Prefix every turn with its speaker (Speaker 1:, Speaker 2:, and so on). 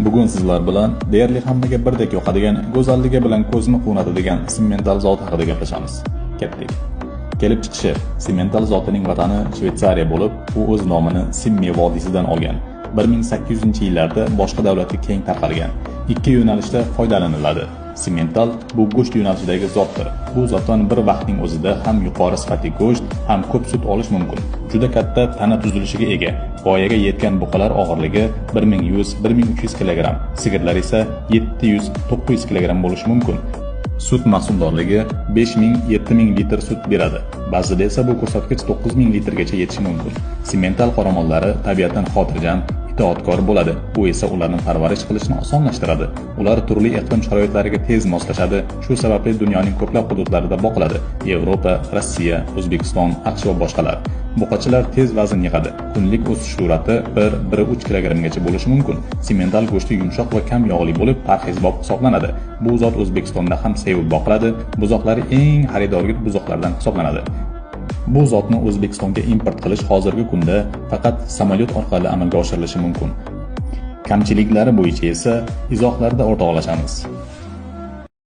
Speaker 1: Bugun sizlar bilan deyarli hammaga birdek yoqadigan, go'zalligi bilan ko'zni quvnatadigan Simmental zoti haqida gaplashamiz. Ketdik. Kelib chiqishi Simmental zotining vatani Shveysariya bo'lib, u o'z nomini Simmi vodiysidan olgan. 1800-yillarda boshqa davlatga keng tarqalgan. Ikki yo'nalishda foydalaniladi. Simmental bu go'sht yo'nalishidagi zotdir. Bu zotdan bir vaqtning o'zida ham yuqori sifatli go'sht, ham ko'p sut olish mumkin. Juda katta tana tuzilishiga ega. Voyaga yetgan buqalar og'irligi 1100-1300 kg, sigirlar esa 700-900 kg bo'lishi mumkin. Sut mahsuldorligi 5000-7000 litr sut beradi. Ba'zida esa bu ko'rsatkich 9000 litrgacha yetishi mumkin. Simmental qoramollari tabiatan xotirjam, itoatkor bo'ladi. Bu esa ularni parvarish qilishni osonlashtiradi. Ular turli iqlim sharoitlariga tez moslashadi. Shu sababli dunyoning ko'plab hududlarida boqiladi. Yevropa, Rossiya, O'zbekiston, AQSh va boshqalar. Buqachalar tez vazn yig'adi. Kunlik o'sish sur'ati 1-1,3 kg-gacha bo'lishi mumkin. Simmental go'shti yumshoq va kam yog'li bo'lib, parhezbop hisoblanadi. Bu zot O'zbekistonda ham sevib boqiladi. Buzoqlari eng xaridorgir buzoqlardan hisoblanadi. Bu zotni O'zbekistonga import qilish hozirgi kunda faqat samolyot orqali amalga oshirilishi mumkin. Kamchiliklari bo'yicha esa izohlarda o'rtoqlashamiz.